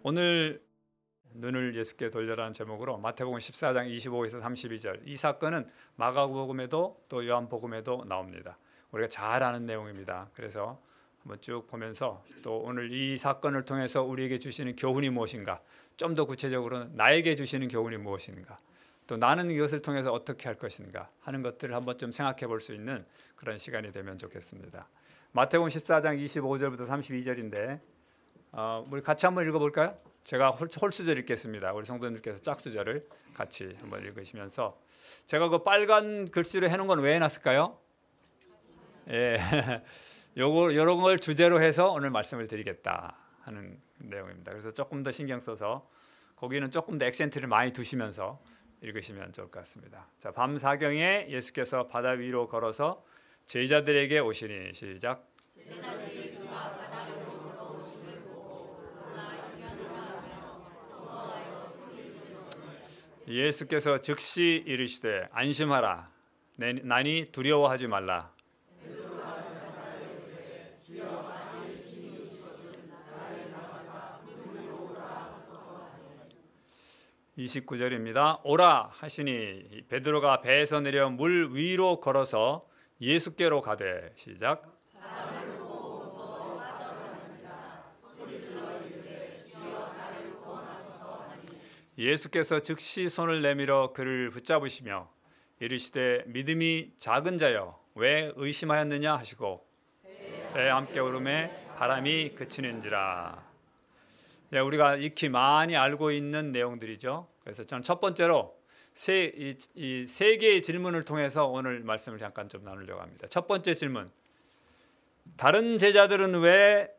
오늘 눈을 예수께 돌려라는 제목으로 마태복음 14장 25에서 32절, 이 사건은 마가복음에도 또 요한복음에도 나옵니다. 우리가 잘 아는 내용입니다. 그래서 한번 쭉 보면서 또 오늘 이 사건을 통해서 우리에게 주시는 교훈이 무엇인가, 좀 더 구체적으로는 나에게 주시는 교훈이 무엇인가, 또 나는 이것을 통해서 어떻게 할 것인가 하는 것들을 한번 좀 생각해 볼 수 있는 그런 시간이 되면 좋겠습니다. 마태복음 14장 25절부터 32절인데 우리 같이 한번 읽어볼까요? 제가 홀수절 읽겠습니다. 우리 성도님들께서 짝수절을 같이 한번 읽으시면서, 제가 그 빨간 글씨로 해놓은 건 왜 해놨을까요? 예, 이런 걸 주제로 해서 오늘 말씀을 드리겠다 하는 내용입니다. 그래서 조금 더 신경 써서 거기는 조금 더 액센트를 많이 두시면서 읽으시면 좋을 것 같습니다. 자, 밤 사경에 예수께서 바다 위로 걸어서 제자들에게 오시니, 시작. 제자들이 그가 바다 위로 걸어오심을 보고 놀라 이견하며 무서워하여 소리지르되, 예수께서 즉시 이르시되 안심하라, 나니 두려워하지 말라. 29절입니다. 오라 하시니 베드로가 배에서 내려 물 위로 걸어서 예수께로 가되, 시작. 예수께서 즉시 손을 내밀어 그를 붙잡으시며 이르시되 믿음이 작은 자여 왜 의심하였느냐 하시고 배에 함께 오름에 바람이 그치는지라. 우리가 익히 많이 알고 있는 내용들이죠. 그래서 저는 첫 번째로 세 개의 질문을 통해서 오늘 말씀을 잠깐 좀 나누려고 합니다. 첫 번째 질문, 다른 제자들은 왜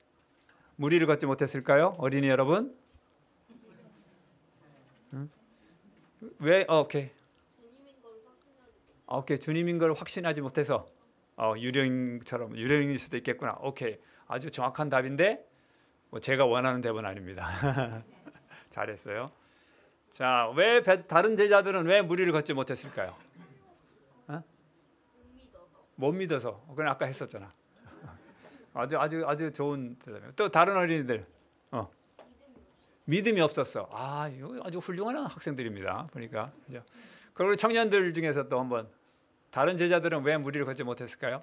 무리를 걷지 못했을까요? 어린이 여러분? 왜? 오케이. 주님인 걸 확신하지 못해서 유령일 수도 있겠구나. 오케이. 아주 정확한 답인데 제가 원하는 답은 아닙니다. 잘했어요. 자, 왜 다른 제자들은 왜 무리를 걷지 못했을까요? 못 믿어서. 그건 아까 했었잖아. 아주 좋은 대답이에요. 또 다른 어린이들 믿음이 없었어. 이거 아주 훌륭한 학생들입니다. 보니까. 그죠? 그리고 청년들 중에서 또 한번, 다른 제자들은 왜 무리를 걷지 못했을까요?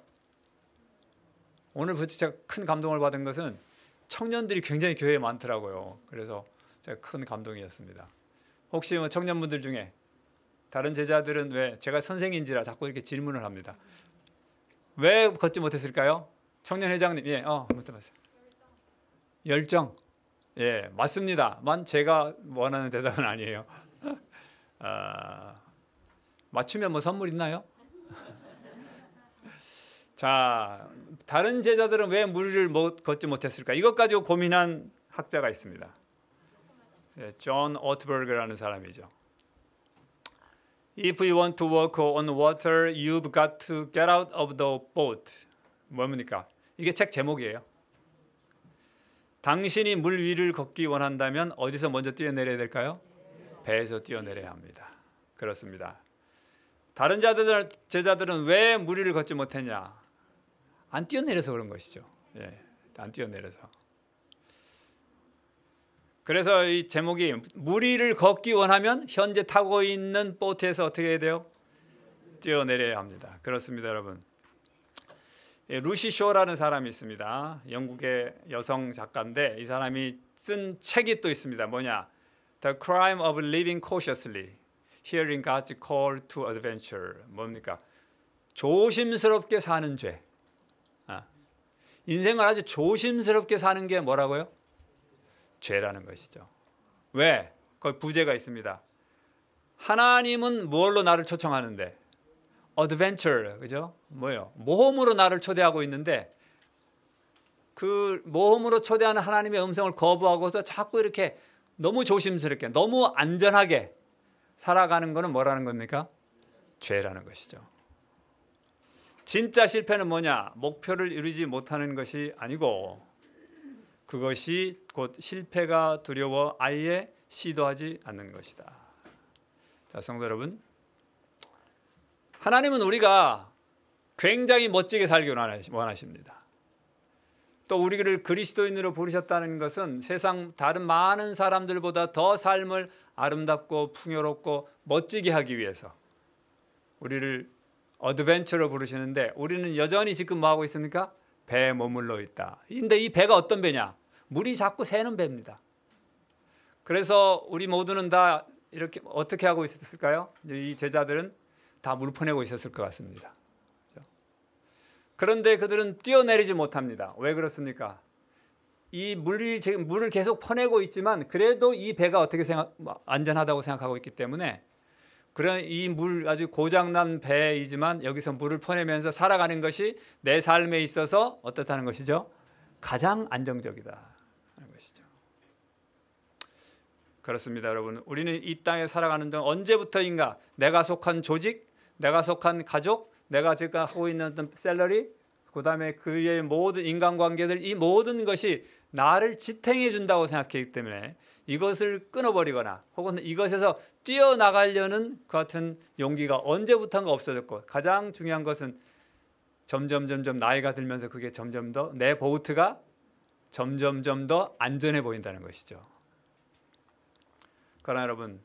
오늘 제가 큰 감동을 받은 것은 청년들이 굉장히 교회에 많더라고요. 그래서 제가 큰 감동이었습니다. 혹시 청년분들 중에 다른 제자들은 왜, 제가 선생인지라 자꾸 이렇게 질문을 합니다. 왜 걷지 못했을까요? 청년 회장님, 못해봤어요. 열정. 예, 맞습니다만 제가 원하는 대답은 아니에요. 맞추면 선물 있나요? 자, 다른 제자들은 왜 무리를 걷지 못했을까? 이것 가지고 고민한 학자가 있습니다. 존 오트버그라는 사람이죠. If you want to walk on water, you've got to get out of the boat. 뭡니까? 이게 책 제목이에요. 당신이 물 위를 걷기 원한다면 어디서 먼저 뛰어내려야 될까요? 배에서 뛰어내려야 합니다. 그렇습니다. 다른 제자들은 왜 무리를 걷지 못했냐? 안 뛰어내려서 그런 것이죠. 예, 안 뛰어내려서. 그래서 이 제목이, 무리를 걷기 원하면 현재 타고 있는 보트에서 어떻게 해야 돼요? 뛰어내려야 합니다. 그렇습니다, 여러분. 루시 쇼라는 사람이 있습니다. 영국의 여성 작가인데 이 사람이 쓴 책이 또 있습니다. 뭐냐? The Crime of Living Cautiously, Hearing God's Call to Adventure. 뭡니까? 조심스럽게 사는 죄. 인생을 아주 조심스럽게 사는 게 뭐라고요? 죄라는 것이죠. 왜? 거기 부제가 있습니다. 하나님은 뭘로 나를 초청하는데? 어드벤처, 그죠? 뭐예요? 모험으로 나를 초대하고 있는데, 그 모험으로 초대하는 하나님의 음성을 거부하고서 자꾸 이렇게 너무 조심스럽게, 너무 안전하게 살아가는 것은 뭐라는 겁니까? 죄라는 것이죠. 진짜 실패는 뭐냐? 목표를 이루지 못하는 것이 아니고, 그것이 곧 실패가 두려워 아예 시도하지 않는 것이다. 자, 성도 여러분, 하나님은 우리가 굉장히 멋지게 살기를 원하십니다. 또 우리를 그리스도인으로 부르셨다는 것은 세상 다른 많은 사람들보다 더 삶을 아름답고 풍요롭고 멋지게 하기 위해서 우리를 어드벤처로 부르시는데, 우리는 여전히 지금 뭐 하고 있습니까? 배에 머물러 있다. 근데 이 배가 어떤 배냐? 물이 자꾸 새는 배입니다. 그래서 우리 모두는 다 이렇게 어떻게 하고 있었을까요? 이 제자들은 다 물 퍼내고 있었을 것 같습니다. 그런데 그들은 뛰어내리지 못합니다. 왜 그렇습니까? 이 물을 계속 퍼내고 있지만 그래도 이 배가 어떻게 안전하다고 생각하고 있기 때문에, 그런 이 물 아주 고장난 배이지만 여기서 물을 퍼내면서 살아가는 것이 내 삶에 있어서 어떻다는 것이죠? 가장 안정적이다 하는 것이죠. 그렇습니다, 여러분. 우리는 이 땅에 살아가는 동안 언제부터인가 내가 속한 조직, 내가 속한 가족, 내가 지금 하고 있는 어떤 샐러리, 그 다음에 그의 모든 인간관계들, 이 모든 것이 나를 지탱해 준다고 생각하기 때문에 이것을 끊어버리거나 혹은 이것에서 뛰어나가려는 그 같은 용기가 언제부턴가 없어졌고, 가장 중요한 것은 점점 나이가 들면서 그게 점점 더 내 보트가 점점 더 안전해 보인다는 것이죠. 그러나 여러분,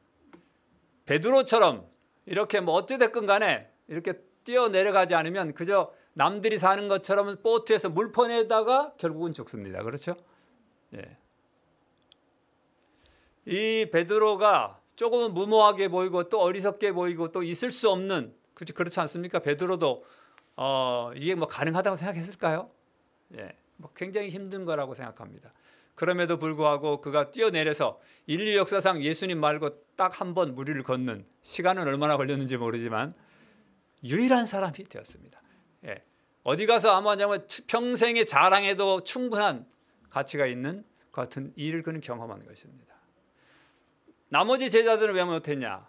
베드로처럼 이렇게 뭐 어찌됐건 간에 이렇게 뛰어내려가지 않으면 그저 남들이 사는 것처럼 보트에서 물 퍼내다가 결국은 죽습니다. 그렇죠? 예. 이 베드로가 조금은 무모하게 보이고 또 어리석게 보이고 또 있을 수 없는, 그렇지 않습니까? 베드로도 이게 뭐 가능하다고 생각했을까요? 예. 뭐 굉장히 힘든 거라고 생각합니다. 그럼에도 불구하고 그가 뛰어내려서 인류 역사상 예수님 말고 딱 한 번 무리를 걷는, 시간은 얼마나 걸렸는지 모르지만 유일한 사람이 되었습니다. 예. 어디 가서 아마 평생의 자랑에도 충분한 가치가 있는 그 같은 일을 그는 경험한 것입니다. 나머지 제자들은 왜 못했냐?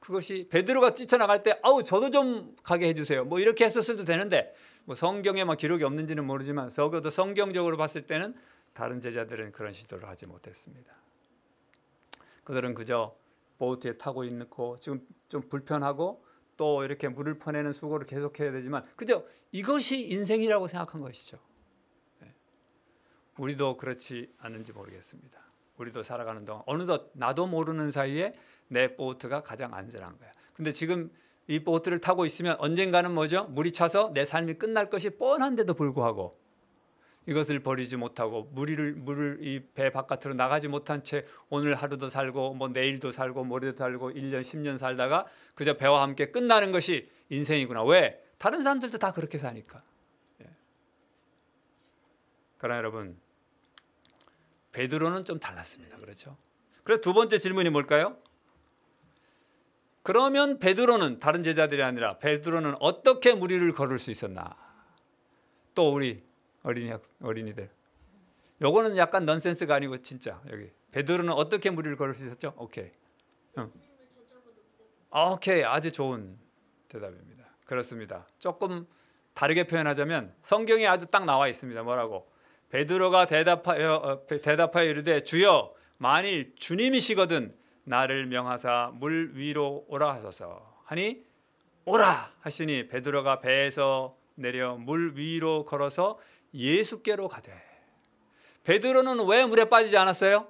그것이 베드로가 뛰쳐나갈 때 아우 저도 좀 가게 해주세요, 뭐 이렇게 했었어도 되는데, 뭐 성경에 막 기록이 없는지는 모르지만 적어도 성경적으로 봤을 때는 다른 제자들은 그런 시도를 하지 못했습니다. 그들은 그저 보트에 타고 있고 지금 좀 불편하고 또 이렇게 물을 퍼내는 수고를 계속해야 되지만 그저 이것이 인생이라고 생각한 것이죠. 우리도 그렇지 않은지 모르겠습니다. 우리도 살아가는 동안 어느덧 나도 모르는 사이에 내 보트가 가장 안전한 거야. 근데 지금 이 보트를 타고 있으면 언젠가는 뭐죠? 물이 차서 내 삶이 끝날 것이 뻔한데도 불구하고 이것을 버리지 못하고 물을 이 배 바깥으로 나가지 못한 채 오늘 하루도 살고 뭐 내일도 살고 모레도 살고 1년 10년 살다가 그저 배와 함께 끝나는 것이 인생이구나. 왜? 다른 사람들도 다 그렇게 사니까. 예. 그러나 여러분, 베드로는 좀 달랐습니다. 그렇죠? 그래서 두 번째 질문이 뭘까요? 그러면 베드로는, 다른 제자들이 아니라 베드로는 어떻게 무리를 걸을 수 있었나? 또 우리 어린이들, 요거는 약간 넌센스가 아니고 진짜 여기 베드로는 어떻게 무리를 걸을 수 있었죠? 오케이, 오케이, 아주 좋은 대답입니다. 그렇습니다. 조금 다르게 표현하자면 성경에 아주 딱 나와 있습니다. 뭐라고? 베드로가 대답하여 이르되 주여 만일 주님이시거든 나를 명하사 물 위로 오라 하소서 하니 오라 하시니 베드로가 배에서 내려 물 위로 걸어서 예수께로 가되. 베드로는 왜 물에 빠지지 않았어요?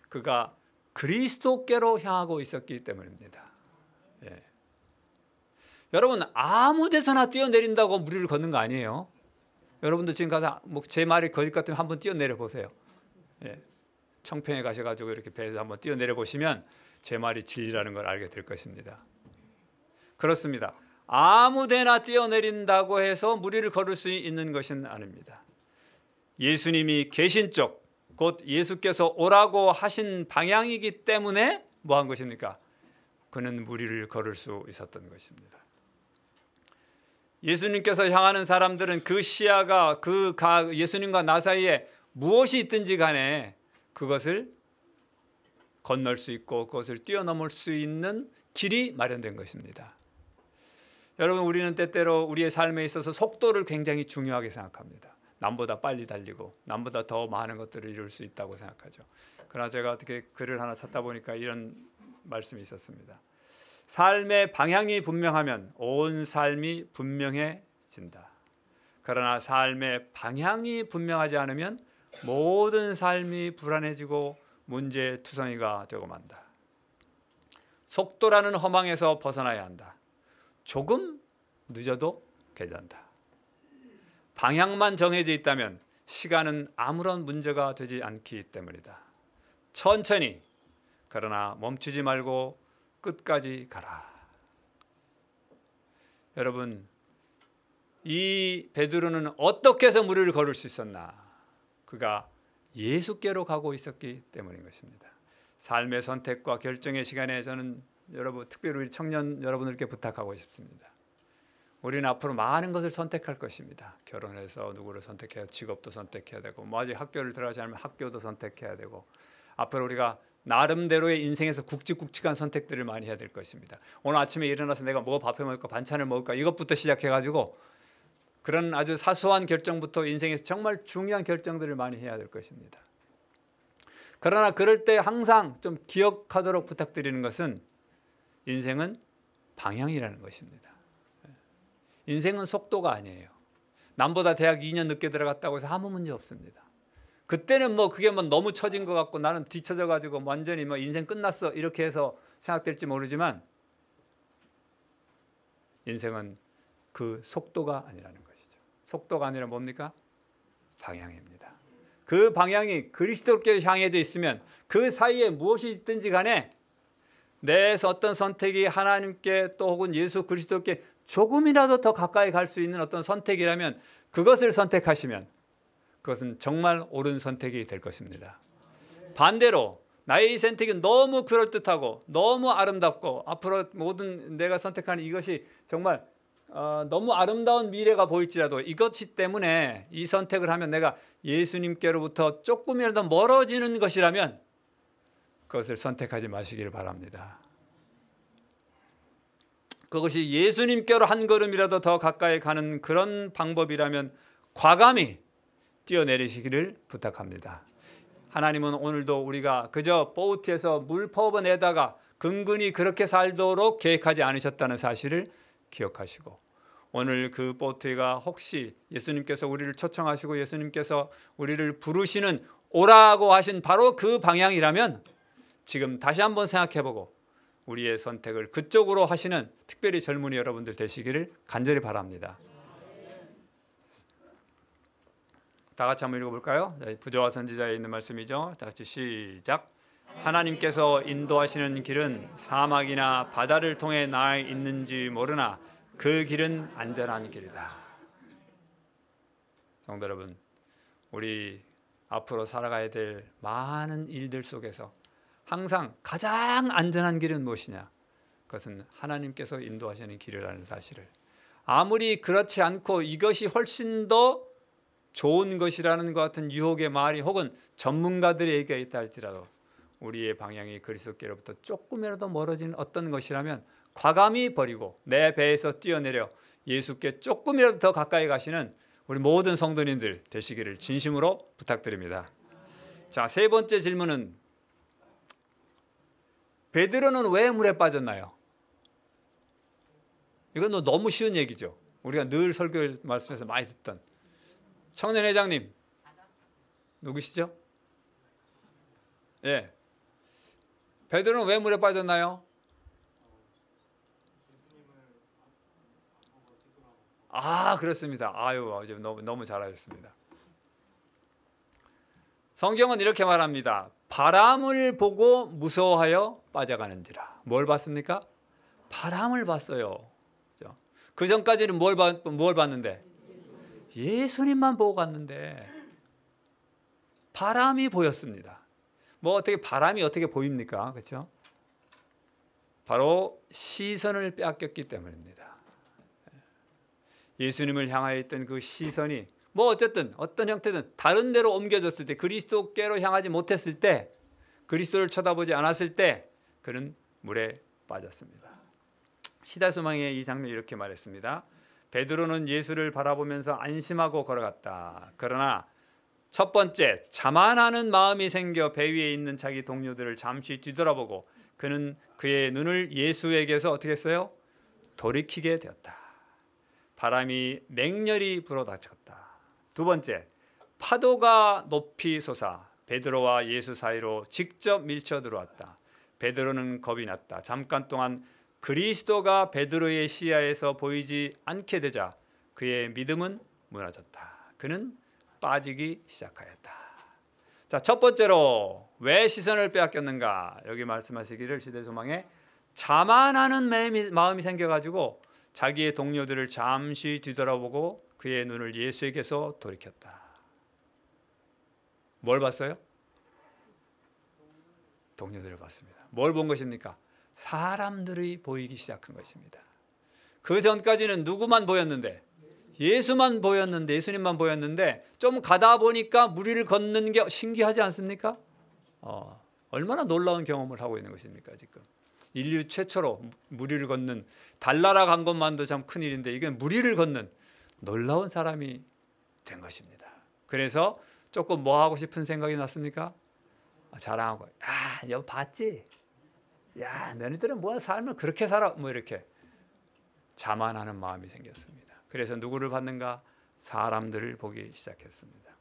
그가 그리스도께로 향하고 있었기 때문입니다. 예. 여러분, 아무 데서나 뛰어내린다고 무리를 걷는 거 아니에요. 여러분도 지금 가서 뭐 제 말이 거짓 같으면 한번 뛰어내려 보세요. 예. 청평에 가셔가지고 이렇게 배에서 한번 뛰어내려 보시면 제 말이 진리라는 걸 알게 될 것입니다. 그렇습니다. 아무데나 뛰어내린다고 해서 무리를 걸을 수 있는 것은 아닙니다. 예수님이 계신 쪽, 곧 예수께서 오라고 하신 방향이기 때문에 뭐 한 것입니까? 그는 무리를 걸을 수 있었던 것입니다. 예수님께서 향하는 사람들은 그 시야가 예수님과 나 사이에 무엇이 있든지 간에 그것을 건널 수 있고 그것을 뛰어넘을 수 있는 길이 마련된 것입니다. 여러분, 우리는 때때로 우리의 삶에 있어서 속도를 굉장히 중요하게 생각합니다. 남보다 빨리 달리고 남보다 더 많은 것들을 이룰 수 있다고 생각하죠. 그러나 제가 어떻게 글을 하나 찾다 보니까 이런 말씀이 있었습니다. 삶의 방향이 분명하면 온 삶이 분명해진다. 그러나 삶의 방향이 분명하지 않으면 모든 삶이 불안해지고 문제투성이가 되고 만다. 속도라는 허망에서 벗어나야 한다. 조금 늦어도 괜찮다. 방향만 정해져 있다면 시간은 아무런 문제가 되지 않기 때문이다. 천천히, 그러나 멈추지 말고 끝까지 가라. 여러분, 이 베드로는 어떻게 해서 무리를 걸을 수 있었나? 그가 예수께로 가고 있었기 때문인 것입니다. 삶의 선택과 결정의 시간에 저는 여러분, 특별히 우리 청년 여러분들께 부탁하고 싶습니다. 우리는 앞으로 많은 것을 선택할 것입니다. 결혼해서 누구를 선택해야, 직업도 선택해야 되고, 아직 학교를 들어가지 않으면 학교도 선택해야 되고, 앞으로 우리가 나름대로의 인생에서 굵직굵직한 선택들을 많이 해야 될 것입니다. 오늘 아침에 일어나서 내가 뭐 밥해 먹을까, 반찬을 먹을까, 이것부터 시작해가지고 그런 아주 사소한 결정부터 인생에서 정말 중요한 결정들을 많이 해야 될 것입니다. 그러나 그럴 때 항상 좀 기억하도록 부탁드리는 것은 인생은 방향이라는 것입니다. 인생은 속도가 아니에요. 남보다 대학 2년 늦게 들어갔다고 해서 아무 문제 없습니다. 그때는 그게 너무 처진 것 같고 나는 뒤처져 가지고 완전히 인생 끝났어 이렇게 해서 생각될지 모르지만 인생은 그 속도가 아니라는 것이죠. 속도가 아니라 뭡니까? 방향입니다. 그 방향이 그리스도께 향해져 있으면 그 사이에 무엇이 있든지 간에 내 어떤 선택이 하나님께 또 혹은 예수 그리스도께 조금이라도 더 가까이 갈 수 있는 어떤 선택이라면 그것을 선택하시면 그것은 정말 옳은 선택이 될 것입니다. 반대로 나의 이 선택이 너무 그럴듯하고 너무 아름답고 앞으로 모든 내가 선택하는 이것이 정말 너무 아름다운 미래가 보일지라도 이것 때문에 이 선택을 하면 내가 예수님께로부터 조금이라도 멀어지는 것이라면 그것을 선택하지 마시기를 바랍니다. 그것이 예수님께로 한 걸음이라도 더 가까이 가는 그런 방법이라면 과감히 뛰어내리시기를 부탁합니다. 하나님은 오늘도 우리가 그저 보트에서 물 퍼내다가 근근히 그렇게 살도록 계획하지 않으셨다는 사실을 기억하시고 오늘 그 보트가 혹시 예수님께서 우리를 초청하시고 예수님께서 우리를 부르시는 오라고 하신 바로 그 방향이라면 지금 다시 한번 생각해보고 우리의 선택을 그쪽으로 하시는 특별히 젊은이 여러분들 되시기를 간절히 바랍니다. 다 같이 한번 읽어볼까요? 부조와 선지자에 있는 말씀이죠. 다 같이 시작. 하나님께서 인도하시는 길은 사막이나 바다를 통해 나아 있는지 모르나 그 길은 안전한 길이다. 성도 여러분, 우리 앞으로 살아가야 될 많은 일들 속에서 항상 가장 안전한 길은 무엇이냐? 그것은 하나님께서 인도하시는 길이라는 사실을 아무리 그렇지 않고 이것이 훨씬 더 좋은 것이라는 것 같은 유혹의 말이 혹은 전문가들의 얘기가 있다 할지라도 우리의 방향이 그리스도께로부터 조금이라도 멀어진 어떤 것이라면 과감히 버리고 내 배에서 뛰어내려 예수께 조금이라도 더 가까이 가시는 우리 모든 성도님들 되시기를 진심으로 부탁드립니다. 자, 세 번째 질문은 베드로는 왜 물에 빠졌나요? 이건 너무 쉬운 얘기죠. 우리가 늘 설교 말씀에서 많이 듣던 청년회장님 누구시죠? 예, 베드로는 왜 물에 빠졌나요? 그렇습니다. 너무 잘하셨습니다. 성경은 이렇게 말합니다. 바람을 보고 무서워하여 빠져가는지라. 뭘 봤습니까? 바람을 봤어요. 그 전까지는 뭘 봤는데? 예수님만 보고 갔는데 바람이 보였습니다. 바람이 어떻게 보입니까? 그렇죠? 바로 시선을 빼앗겼기 때문입니다. 예수님을 향하여 있던 그 시선이 어쨌든 어떤 형태든 다른 데로 옮겨졌을 때 그리스도께로 향하지 못했을 때 그리스도를 쳐다보지 않았을 때 그는 물에 빠졌습니다. 시다소망의 이 장면이 이렇게 말했습니다. 베드로는 예수를 바라보면서 안심하고 걸어갔다. 그러나 첫 번째, 자만하는 마음이 생겨 배 위에 있는 자기 동료들을 잠시 뒤돌아보고 그는 그의 눈을 예수에게서 어떻게 했어요? 돌이키게 되었다. 바람이 맹렬히 불어닥쳤다. 두 번째, 파도가 높이 솟아 베드로와 예수 사이로 직접 밀쳐 들어왔다. 베드로는 겁이 났다. 잠깐 동안 그리스도가 베드로의 시야에서 보이지 않게 되자 그의 믿음은 무너졌다. 그는 빠지기 시작하였다. 자, 첫 번째로 왜 시선을 빼앗겼는가? 여기 말씀하시기를 시대소망에 자만하는 마음이 생겨가지고 자기의 동료들을 잠시 뒤돌아보고 그의 눈을 예수에게서 돌이켰다. 뭘 봤어요? 동료들을 봤습니다. 뭘 본 것입니까? 사람들이 보이기 시작한 것입니다. 그 전까지는 누구만 보였는데? 예수만 보였는데, 예수님만 보였는데 좀 가다 보니까 무리를 걷는 게 신기하지 않습니까? 얼마나 놀라운 경험을 하고 있는 것입니까? 지금 인류 최초로 무리를 걷는, 달나라 간 것만도 참 큰일인데 이게 무리를 걷는 놀라운 사람이 된 것입니다. 그래서 조금 뭐 하고 싶은 생각이 났습니까? 자랑하고, 야, 너 봤지? 야, 너희들은 뭐야, 삶을 그렇게 살아, 뭐 이렇게 자만하는 마음이 생겼습니다. 그래서 누구를 봤는가? 사람들을 보기 시작했습니다.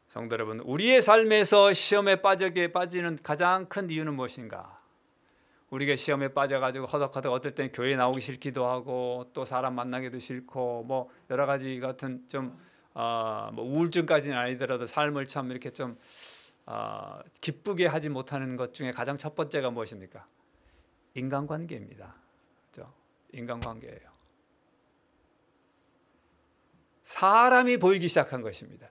성도 여러분, 우리의 삶에서 시험에 빠지는 가장 큰 이유는 무엇인가? 우리가 시험에 빠져가지고 허덕허덕 어떨 때는 교회 나오기 싫기도 하고 또 사람 만나기도 싫고 뭐 여러 가지 같은 좀 뭐 우울증까지는 아니더라도 삶을 참 이렇게 좀 기쁘게 하지 못하는 것 중에 가장 첫 번째가 무엇입니까? 인간관계입니다. 그렇죠? 인간관계예요. 사람이 보이기 시작한 것입니다.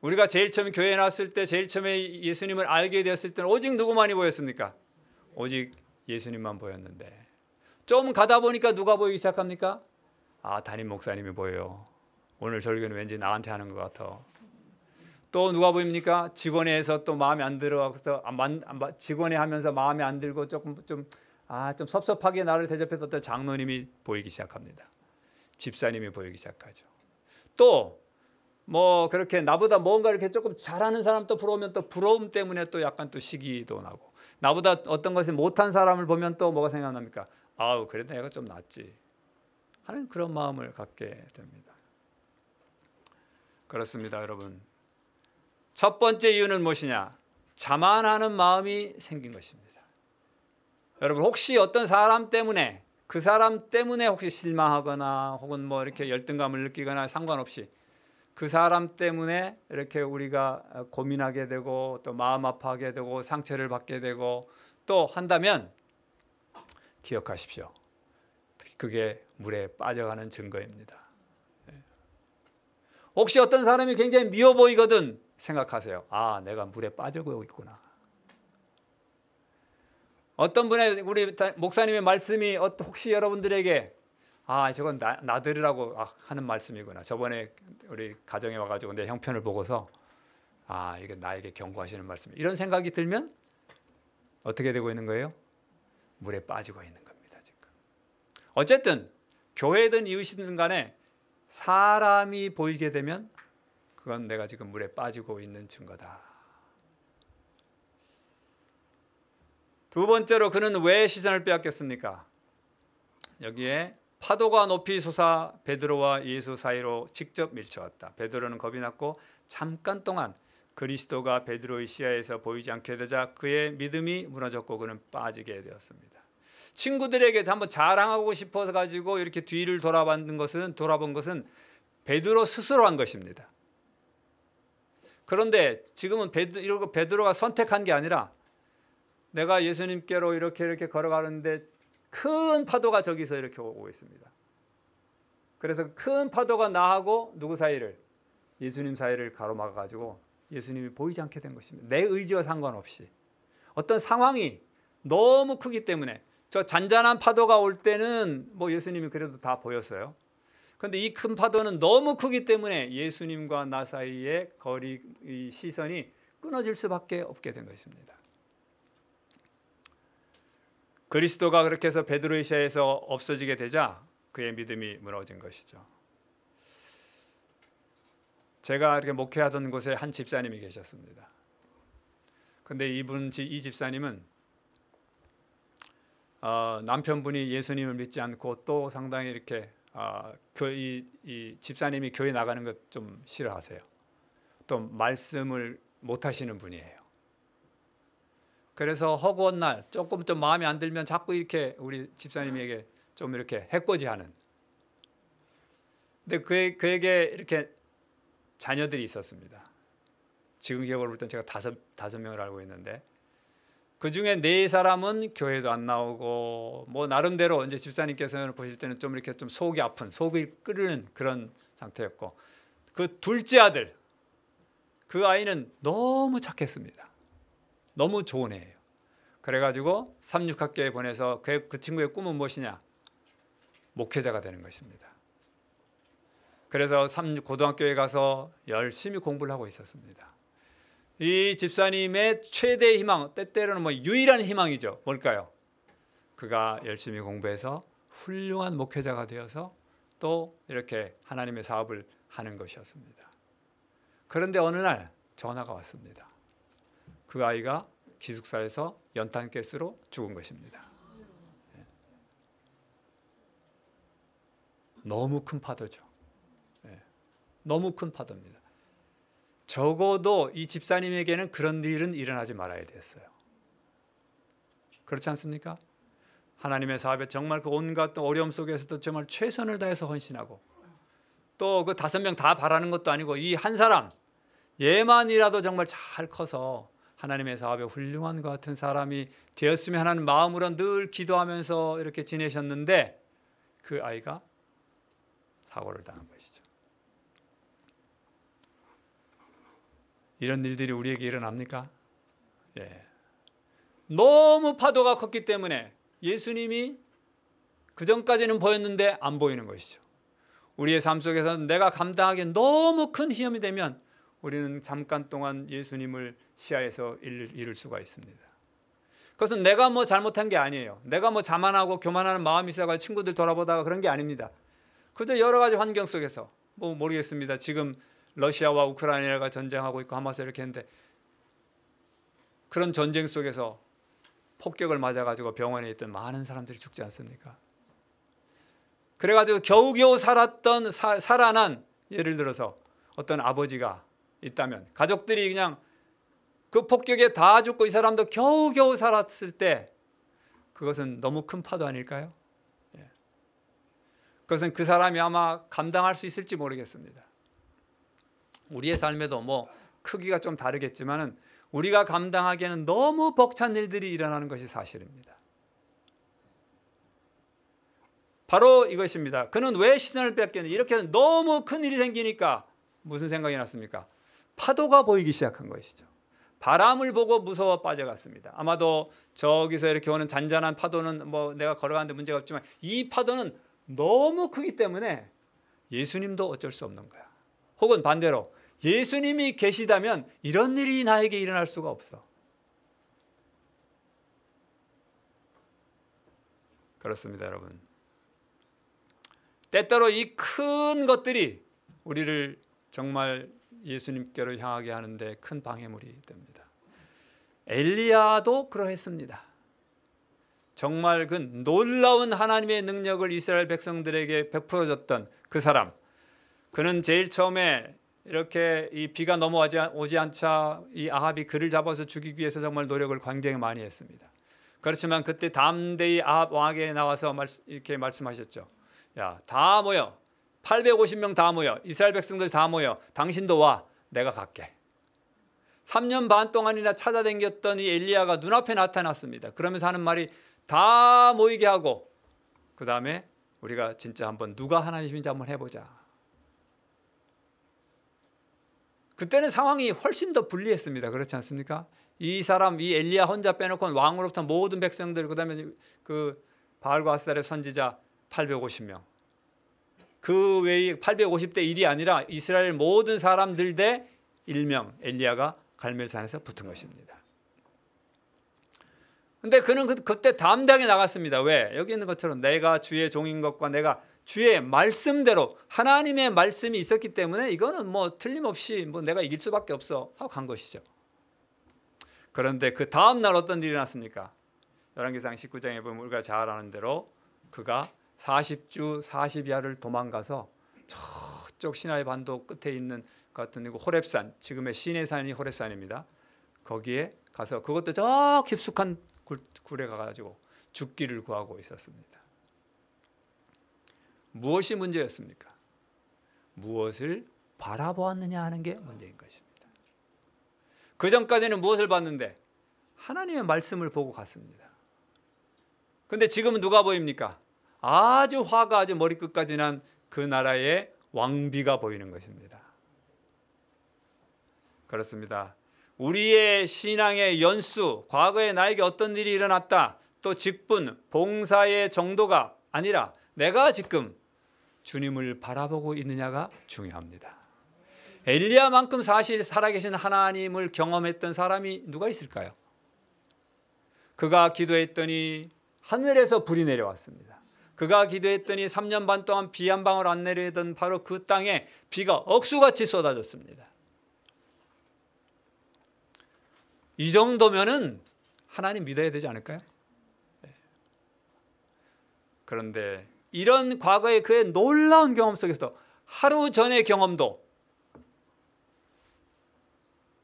우리가 제일 처음 교회에 나왔을 때 제일 처음에 예수님을 알게 되었을 때는 오직 누구만이 보였습니까? 오직 예수님만 보였는데 좀 가다 보니까 누가 보이기 시작합니까? 담임 목사님이 보여요. 오늘 설교는 왠지 나한테 하는 것 같아. 또 누가 보입니까? 직원회에서 또 마음에 안 들어서 직원회 하면서 마음에 안 들고 조금 좀 섭섭하게 나를 대접했던 장로님이 보이기 시작합니다. 집사님이 보이기 시작하죠. 또 뭐 그렇게 나보다 뭔가 이렇게 조금 잘하는 사람 또 부러우면 또 부러움 때문에 또 약간 또 시기도 나고, 나보다 어떤 것을 못한 사람을 보면 또 뭐가 생각납니까? 그래도 내가 좀 낫지 하는 그런 마음을 갖게 됩니다. 그렇습니다, 여러분. 첫 번째 이유는 무엇이냐? 자만하는 마음이 생긴 것입니다. 여러분, 혹시 어떤 사람 때문에 그 사람 때문에 혹시 실망하거나 혹은 뭐 이렇게 열등감을 느끼거나 상관없이 그 사람 때문에 이렇게 우리가 고민하게 되고 또 마음 아파하게 되고 상처를 받게 되고 또 한다면 기억하십시오. 그게 물에 빠져가는 증거입니다. 혹시 어떤 사람이 굉장히 미워 보이거든 생각하세요. 내가 물에 빠져가고 있구나. 어떤 분의 우리 목사님의 말씀이 혹시 여러분들에게 저건 나들이라고 하는 말씀이구나. 저번에 우리 가정에 와가지고 내 형편을 보고서 이건 나에게 경고하시는 말씀. 이런 생각이 들면 어떻게 되고 있는 거예요? 물에 빠지고 있는 겁니다. 지금. 어쨌든 교회든 이웃이든 간에 사람이 보이게 되면 그건 내가 지금 물에 빠지고 있는 증거다. 두 번째로 그는 왜 시선을 빼앗겼습니까? 여기에 파도가 높이 솟아 베드로와 예수 사이로 직접 밀쳐왔다. 베드로는 겁이 났고 잠깐 동안 그리스도가 베드로의 시야에서 보이지 않게 되자 그의 믿음이 무너졌고 그는 빠지게 되었습니다. 친구들에게 한번 자랑하고 싶어서 가지고 이렇게 뒤를 돌아본 것은 베드로 스스로 한 것입니다. 그런데 지금은 베드로가 선택한 게 아니라 내가 예수님께로 이렇게 걸어가는데 큰 파도가 저기서 이렇게 오고 있습니다. 그래서 큰 파도가 나하고 누구 사이를? 예수님 사이를 가로막아가지고 예수님이 보이지 않게 된 것입니다. 내 의지와 상관없이. 어떤 상황이 너무 크기 때문에 저 잔잔한 파도가 올 때는 뭐 예수님이 그래도 다 보였어요. 그런데 이 큰 파도는 너무 크기 때문에 예수님과 나 사이의 이 시선이 끊어질 수밖에 없게 된 것입니다. 그리스도가 그렇게 해서 베드로의 시야에서 없어지게 되자 그의 믿음이 무너진 것이죠. 제가 이렇게 목회하던 곳에 한 집사님이 계셨습니다. 근데 이 집사님은 남편분이 예수님을 믿지 않고 또 상당히 이렇게 이 집사님이 교회 나가는 것 좀 싫어하세요. 또 말씀을 못 하시는 분이에요. 그래서 허구한 날 조금 좀 마음에 안 들면 자꾸 이렇게 우리 집사님에게 좀 이렇게 해코지하는. 근데 그에게 이렇게 자녀들이 있었습니다. 지금 기억으로 볼 땐 제가 다섯 명을 알고 있는데 그 중에 4사람은 교회도 안 나오고 뭐 나름대로 이제 집사님께서는 보실 때는 좀 이렇게 좀 속이 아픈, 속이 끓는 그런 상태였고 그 둘째 아들, 그 아이는 너무 착했습니다. 너무 좋은 애예요. 그래가지고 삼육학교에 보내서 그 친구의 꿈은 무엇이냐? 목회자가 되는 것입니다. 그래서 고등학교에 가서 열심히 공부를 하고 있었습니다. 이 집사님의 최대 희망, 때때로는 뭐 유일한 희망이죠. 뭘까요? 그가 열심히 공부해서 훌륭한 목회자가 되어서 또 이렇게 하나님의 사업을 하는 것이었습니다. 그런데 어느 날 전화가 왔습니다. 그 아이가 기숙사에서 연탄가스로 죽은 것입니다. 너무 큰 파도죠. 너무 큰 파도입니다. 적어도 이 집사님에게는 그런 일은 일어나지 말아야 됐어요. 그렇지 않습니까? 하나님의 사업에 정말 그 온갖 어려움 속에서도 정말 최선을 다해서 헌신하고 또 그 5명 다 바라는 것도 아니고 이 한 사람 얘만이라도 정말 잘 커서 하나님의 사업에 훌륭한 것 같은 사람이 되었으면 하는 마음으로 늘 기도하면서 이렇게 지내셨는데 그 아이가 사고를 당한 것이죠. 이런 일들이 우리에게 일어납니까? 예. 너무 파도가 컸기 때문에 예수님이 그전까지는 보였는데 안 보이는 것이죠. 우리의 삶 속에서는 내가 감당하기에 너무 큰 시험이 되면 우리는 잠깐 동안 예수님을 시야에서 잃을 수가 있습니다. 그것은 내가 뭐 잘못한 게 아니에요. 내가 뭐 자만하고 교만하는 마음이 있어가 친구들 돌아보다가 그런 게 아닙니다. 그저 여러 가지 환경 속에서 뭐 모르겠습니다. 지금 러시아와 우크라이나가 전쟁하고 있고 하마스 이렇게 했는데 그런 전쟁 속에서 폭격을 맞아가지고 병원에 있던 많은 사람들이 죽지 않습니까? 그래가지고 겨우겨우 살아난 예를 들어서 어떤 아버지가 있다면 가족들이 그냥 그 폭격에 다 죽고 이 사람도 겨우겨우 살았을 때 그것은 너무 큰 파도 아닐까요? 예. 그것은 그 사람이 아마 감당할 수 있을지 모르겠습니다. 우리의 삶에도 뭐 크기가 좀 다르겠지만은 우리가 감당하기에는 너무 벅찬 일들이 일어나는 것이 사실입니다. 바로 이것입니다. 그는 왜 시선을 뺏겼냐? 이렇게 너무 큰 일이 생기니까 무슨 생각이 났습니까? 파도가 보이기 시작한 것이죠. 바람을 보고 무서워 빠져갔습니다. 아마도 저기서 이렇게 오는 잔잔한 파도는 뭐 내가 걸어가는데 문제가 없지만 이 파도는 너무 크기 때문에 예수님도 어쩔 수 없는 거야. 혹은 반대로 예수님이 계시다면 이런 일이 나에게 일어날 수가 없어. 그렇습니다, 여러분. 때때로 이 큰 것들이 우리를 정말 예수님께로 향하게 하는데 큰 방해물이 됩니다. 엘리야도 그러했습니다. 정말 그 놀라운 하나님의 능력을 이스라엘 백성들에게 베풀어줬던 그 사람. 그는 제일 처음에 이렇게 이 비가 오지 않자 이 아합이 그를 잡아서 죽이기 위해서 정말 노력을 굉장히 많이 했습니다. 그렇지만 그때 담대히 아합 왕에게 나와서 이렇게 말씀하셨죠. 야, 다 모여. 850명 다 모여. 이스라엘 백성들 다 모여. 당신도 와. 내가 갈게. 3년 반 동안이나 찾아다녔던 이 엘리야가 눈앞에 나타났습니다. 그러면서 하는 말이 다 모이게 하고 그 다음에 우리가 진짜 한번 누가 하나님인지 한번 해보자. 그때는 상황이 훨씬 더 불리했습니다. 그렇지 않습니까? 이 엘리야 혼자 빼놓고는 왕으로부터 모든 백성들, 그 다음에 그 바알과 아스달의 선지자 850명. 그 외에 850대 1이 아니라 이스라엘 모든 사람들 대 1명 엘리야가 갈멜산에서 붙은 것입니다. 그런데 그는 그때 담대하게 나갔습니다. 왜? 여기 있는 것처럼 내가 주의 종인 것과 내가 주의 말씀대로 하나님의 말씀이 있었기 때문에 이거는 뭐 틀림없이 뭐 내가 이길 수밖에 없어 하고 간 것이죠. 그런데 그 다음 날 어떤 일이 났습니까? 열왕기상 19장에 보면 우리가 잘 아는 대로 그가 40주 40야를 도망가서 저쪽 시나이 반도 끝에 있는 같은 호렙산, 지금의 시내산이 호렙산입니다. 거기에 가서 그것도 저 깊숙한 굴에 가가지고 죽기를 구하고 있었습니다. 무엇이 문제였습니까? 무엇을 바라보았느냐 하는 게 문제인 것입니다. 그 전까지는 무엇을 봤는데? 하나님의 말씀을 보고 갔습니다. 그런데 지금은 누가 보입니까? 아주 화가 아주 머리끝까지 난 그 나라의 왕비가 보이는 것입니다. 그렇습니다. 우리의 신앙의 연수, 과거에 나에게 어떤 일이 일어났다, 또 직분, 봉사의 정도가 아니라 내가 지금 주님을 바라보고 있느냐가 중요합니다. 엘리야만큼 사실 살아계신 하나님을 경험했던 사람이 누가 있을까요? 그가 기도했더니 하늘에서 불이 내려왔습니다. 그가 기도했더니 3년 반 동안 비 한 방울 안 내리던 바로 그 땅에 비가 억수같이 쏟아졌습니다. 이 정도면은 하나님 믿어야 되지 않을까요? 그런데 이런 과거의 그의 놀라운 경험 속에서 하루 전의 경험도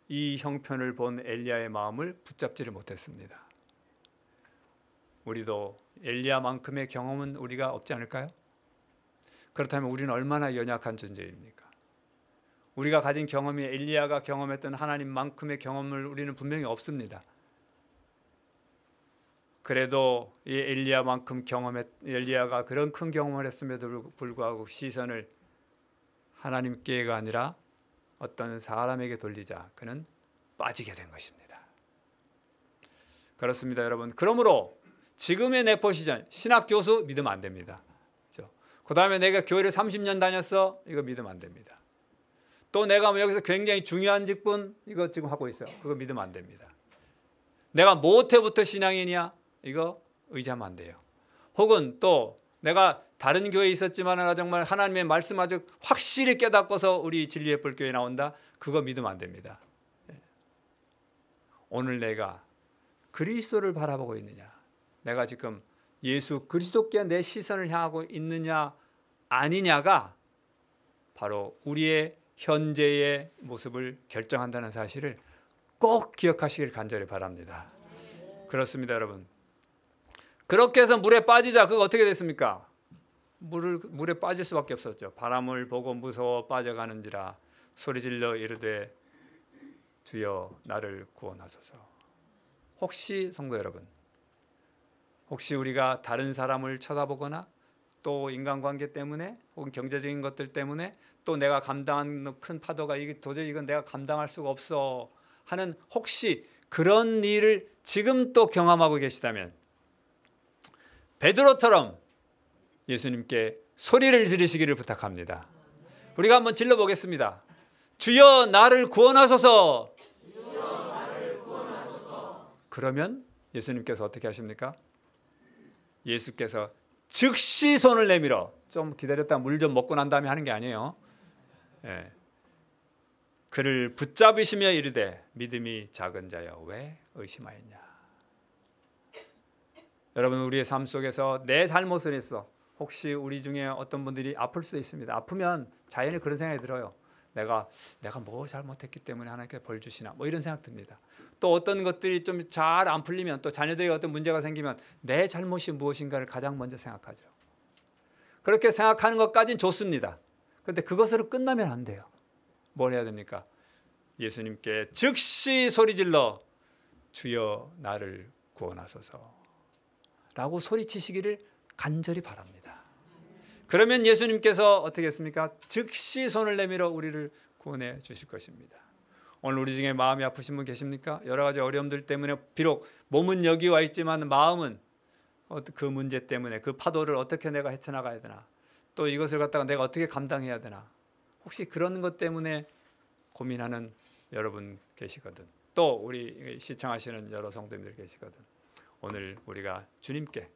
이 형편을 본 엘리야의 마음을 붙잡지를 못했습니다. 우리도 엘리야만큼의 경험은 우리가 없지 않을까요? 그렇다면 우리는 얼마나 연약한 존재입니까? 우리가 가진 경험이 엘리야가 경험했던 하나님만큼의 경험을 우리는 분명히 없습니다. 그래도 이 엘리야가 그런 큰 경험을 했음에도 불구하고 시선을 하나님께가 아니라 어떤 사람에게 돌리자 그는 빠지게 된 것입니다. 그렇습니다, 여러분. 그러므로 지금의 내 포지션, 신학 교수 믿으면 안 됩니다. 그렇죠? 그 다음에 내가 교회를 30년 다녔어, 이거 믿으면 안 됩니다. 또 내가 뭐 여기서 굉장히 중요한 직분 이거 지금 하고 있어요, 그거 믿으면 안 됩니다. 내가 모태부터 신앙인이야, 이거 의지하면 안 돼요. 혹은 또 내가 다른 교회에 있었지만 정말 하나님의 말씀 아주 확실히 깨닫고서 우리 진리의 불교에 나온다, 그거 믿으면 안 됩니다. 오늘 내가 그리스도를 바라보고 있느냐, 내가 지금 예수 그리스도께 내 시선을 향하고 있느냐 아니냐가 바로 우리의 현재의 모습을 결정한다는 사실을 꼭 기억하시길 간절히 바랍니다. 그렇습니다, 여러분. 그렇게 해서 물에 빠지자. 그거 어떻게 됐습니까? 물에 빠질 수밖에 없었죠. 바람을 보고 무서워 빠져가는지라 소리질러 이르되 주여 나를 구원하소서. 혹시 성도 여러분, 혹시 우리가 다른 사람을 쳐다보거나 또 인간관계 때문에 혹은 경제적인 것들 때문에 또 내가 감당한 큰 파도가 이게 도저히 이건 내가 감당할 수가 없어 하는 혹시 그런 일을 지금 또 경험하고 계시다면 베드로처럼 예수님께 소리를 지르시기를 부탁합니다. 우리가 한번 질러보겠습니다. 주여 나를 구원하소서. 그러면 예수님께서 어떻게 하십니까? 예수께서 즉시 손을 내밀어, 좀 기다렸다 물 좀 먹고 난 다음에 하는 게 아니에요. 그를 붙잡으시며 이르되 믿음이 작은 자여 왜 의심하였냐. 여러분, 우리의 삶 속에서 내 잘못을 했어. 혹시 우리 중에 어떤 분들이 아플 수 있습니다. 아프면 자연히 그런 생각이 들어요. 내가 뭐 잘못했기 때문에 하나님께 벌 주시나, 뭐 이런 생각 듭니다. 또 어떤 것들이 좀 잘 안 풀리면, 또 자녀들이 어떤 문제가 생기면 내 잘못이 무엇인가를 가장 먼저 생각하죠. 그렇게 생각하는 것까지는 좋습니다. 그런데 그것으로 끝나면 안 돼요. 뭘 해야 됩니까? 예수님께 즉시 소리질러 주여 나를 구원하소서 라고 소리치시기를 간절히 바랍니다. 그러면 예수님께서 어떻게 했습니까? 즉시 손을 내밀어 우리를 구원해 주실 것입니다. 오늘 우리 중에 마음이 아프신 분 계십니까? 여러 가지 어려움들 때문에 비록 몸은 여기 와 있지만 마음은 그 문제 때문에 그 파도를 어떻게 내가 헤쳐나가야 되나, 또 이것을 갖다가 내가 어떻게 감당해야 되나, 혹시 그런 것 때문에 고민하는 여러분 계시거든. 또 우리 시청하시는 여러 성도님들 계시거든. 오늘 우리가 주님께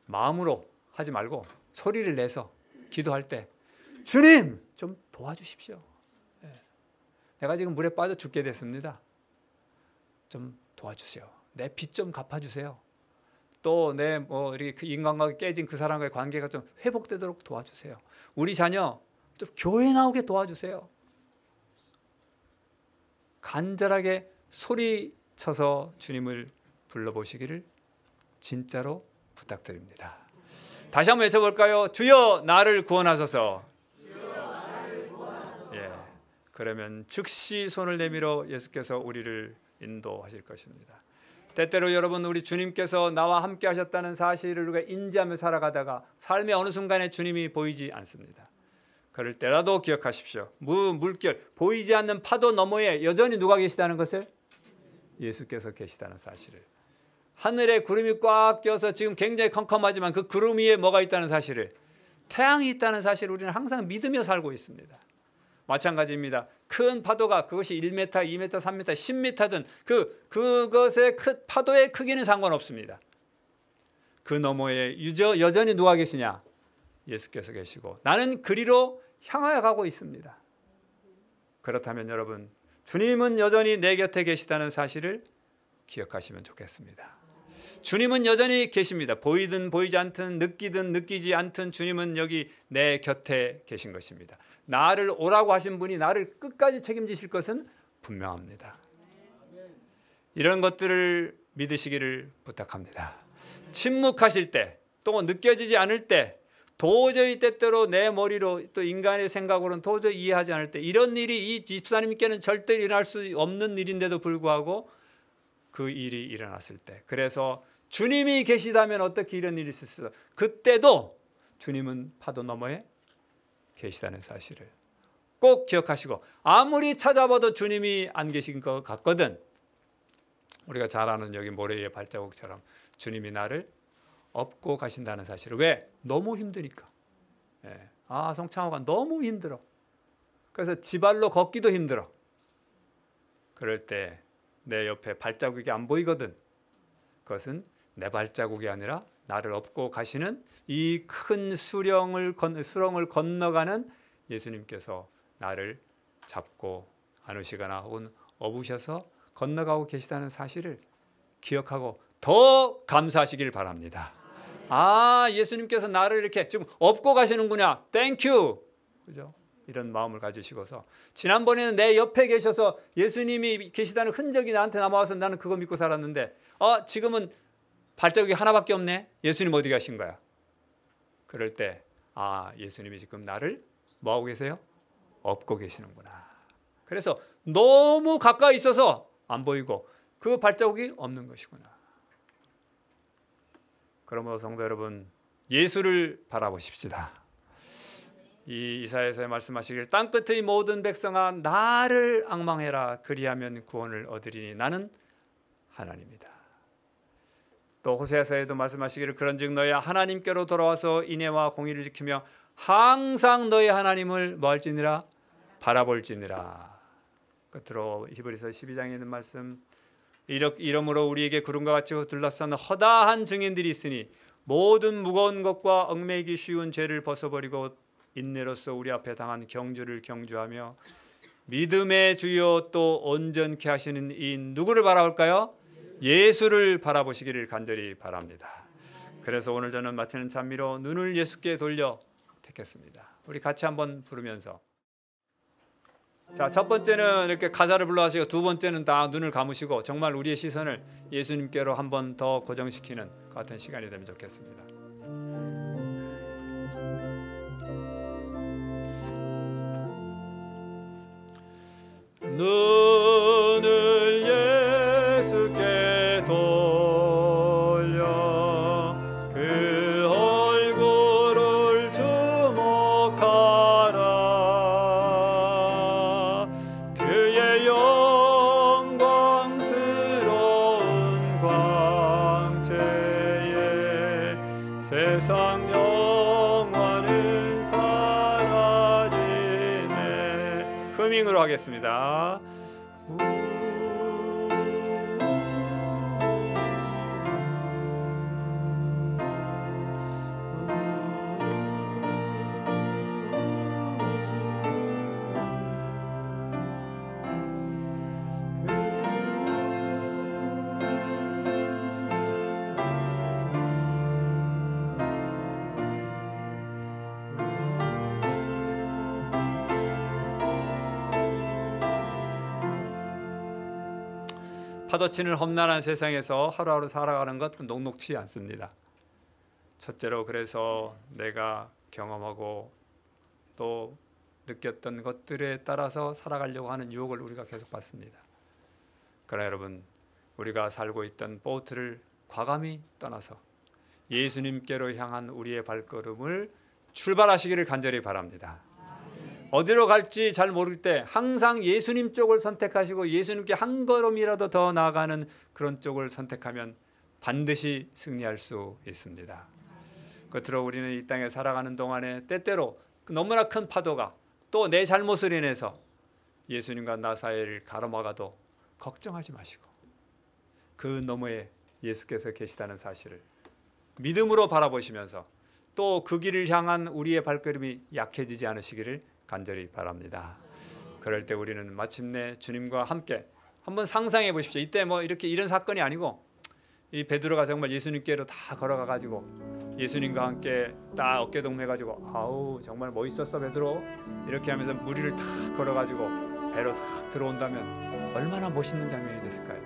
마음으로 하지 말고 소리를 내서 기도할 때 주님 좀 도와주십시오. 예. 내가 지금 물에 빠져 죽게 됐습니다. 좀 도와주세요. 내 빚 좀 갚아주세요. 또 내 뭐 이렇게 그 인간관계 깨진 그 사람과의 관계가 좀 회복되도록 도와주세요. 우리 자녀 좀 교회 나오게 도와주세요. 간절하게 소리쳐서 주님을 불러보시기를 진짜로 부탁드립니다. 다시 한번 외쳐볼까요? 주여 나를 구원하소서. 예, 그러면 즉시 손을 내밀어 예수께서 우리를 인도하실 것입니다. 때때로 여러분, 우리 주님께서 나와 함께 하셨다는 사실을 우리가 인지하며 살아가다가 삶의 어느 순간에 주님이 보이지 않습니다. 그럴 때라도 기억하십시오. 물결, 보이지 않는 파도 너머에 여전히 누가 계시다는 것을? 예수께서 계시다는 사실을. 하늘에 구름이 꽉 껴서 지금 굉장히 컴컴하지만 그 구름 위에 뭐가 있다는 사실을, 태양이 있다는 사실을 우리는 항상 믿으며 살고 있습니다. 마찬가지입니다. 큰 파도가 그것이 1m, 2m, 3m, 10m든 그것의 파도의 크기는 상관없습니다. 그 너머에 여전히 누가 계시냐? 예수께서 계시고 나는 그리로 향하여 가고 있습니다. 그렇다면 여러분, 주님은 여전히 내 곁에 계시다는 사실을 기억하시면 좋겠습니다. 주님은 여전히 계십니다. 보이든 보이지 않든 느끼든 느끼지 않든 주님은 여기 내 곁에 계신 것입니다. 나를 오라고 하신 분이 나를 끝까지 책임지실 것은 분명합니다. 이런 것들을 믿으시기를 부탁합니다. 침묵하실 때, 또 느껴지지 않을 때, 도저히 때때로 내 머리로 또 인간의 생각으로는 도저히 이해하지 않을 때, 이런 일이 이 집사님께는 절대 일어날 수 없는 일인데도 불구하고 그 일이 일어났을 때, 그래서 주님이 계시다면 어떻게 이런 일이 있을 수 있어? 그때도 주님은 파도 너머에 계시다는 사실을 꼭 기억하시고, 아무리 찾아봐도 주님이 안 계신 것 같거든, 우리가 잘 아는 여기 모래 위의 발자국처럼 주님이 나를 업고 가신다는 사실을. 왜? 너무 힘드니까. 예. 송창호가 너무 힘들어. 그래서 지발로 걷기도 힘들어. 그럴 때 내 옆에 발자국이 안 보이거든. 그것은 내 발자국이 아니라 나를 업고 가시는 이 큰 수렁을 건너가는 예수님께서 나를 잡고 안으시거나 혹은 업으셔서 건너가고 계시다는 사실을 기억하고 더 감사하시길 바랍니다. 예수님께서 나를 이렇게 지금 업고 가시는구나. 땡큐. 그죠? 이런 마음을 가지시고서, 지난번에는 내 옆에 계셔서 예수님이 계시다는 흔적이 나한테 남아와서 나는 그거 믿고 살았는데, 지금은 발자국이 하나밖에 없네. 예수님 어디 가신 거야? 그럴 때 예수님이 지금 나를 뭐하고 계세요? 업고 계시는구나. 그래서 너무 가까이 있어서 안 보이고 그 발자국이 없는 것이구나. 그러므로 성도 여러분, 예수를 바라보십시다. 이 이사야서에 말씀하시길 땅끝의 모든 백성아 나를 앙망해라. 그리하면 구원을 얻으리니 나는 하나님이다. 또 호세아서에도 말씀하시기를 그런즉 너희야 하나님께로 돌아와서 인애와 공의를 지키며 항상 너희 하나님을 뭐 할지니라? 바라볼지니라. 끝으로 히브리서 12장에 있는 말씀, 이러므로 우리에게 구름과 같이 둘러싼 허다한 증인들이 있으니 모든 무거운 것과 얽매이기 쉬운 죄를 벗어버리고 인내로서 우리 앞에 당한 경주를 경주하며 믿음의 주요 또 온전케 하시는 이 누구를 바라볼까요? 예수를 바라보시기를 간절히 바랍니다. 그래서 오늘 저는 마치는 찬미로 눈을 예수께 돌려 택했습니다. 우리 같이 한번 부르면서, 자, 첫 번째는 이렇게 가사를 불러하시고, 두 번째는 다 눈을 감으시고 정말 우리의 시선을 예수님께로 한번 더 고정시키는 같은 시간이 되면 좋겠습니다. 눈을 예수께 돌려 그 얼굴을 주목하라. 그의 영광스러운 광채에 세상 영화는 사라지네. 흐밍으로 하겠습니다. 파도치는 험난한 세상에서 하루하루 살아가는 것 녹록지 않습니다. 첫째로 그래서 내가 경험하고 또 느꼈던 것들에 따라서 살아가려고 하는 유혹을 우리가 계속 받습니다. 그러나 여러분, 우리가 살고 있던 보트를 과감히 떠나서 예수님께로 향한 우리의 발걸음을 출발하시기를 간절히 바랍니다. 어디로 갈지 잘 모를 때 항상 예수님 쪽을 선택하시고 예수님께 한 걸음이라도 더 나아가는 그런 쪽을 선택하면 반드시 승리할 수 있습니다. 끝으로 우리는 이 땅에 살아가는 동안에 때때로 너무나 큰 파도가 또 내 잘못을 인해서 예수님과 나 사이를 가로막아도 걱정하지 마시고 그 너머에 예수께서 계시다는 사실을 믿음으로 바라보시면서 또 그 길을 향한 우리의 발걸음이 약해지지 않으시기를 간절히 바랍니다. 그럴 때 우리는 마침내 주님과 함께 한번 상상해 보십시오. 이때 뭐 이렇게 이런 사건이 아니고 이 베드로가 정말 예수님께로 다 걸어가 가지고 예수님과 함께 딱 어깨 동무해 가지고 아우 정말 멋있었어 베드로 이렇게 하면서 무리를 다 걸어 가지고 배로 싹 들어온다면 얼마나 멋있는 장면이 됐을까요?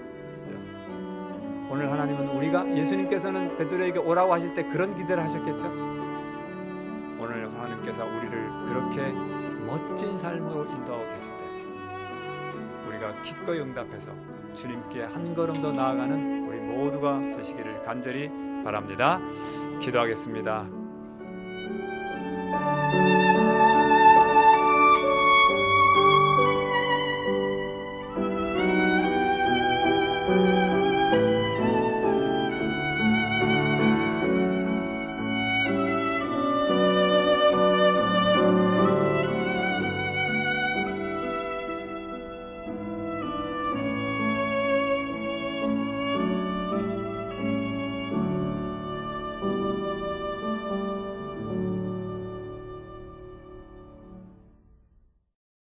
오늘 하나님은 우리가 예수님께서는 베드로에게 오라고 하실 때 그런 기대를 하셨겠죠? 오늘 하나님께서 우리를 그렇게 멋진 삶으로 인도하고 계실 때 우리가 기꺼이 응답해서 주님께 한 걸음 더 나아가는 우리 모두가 되시기를 간절히 바랍니다. 기도하겠습니다.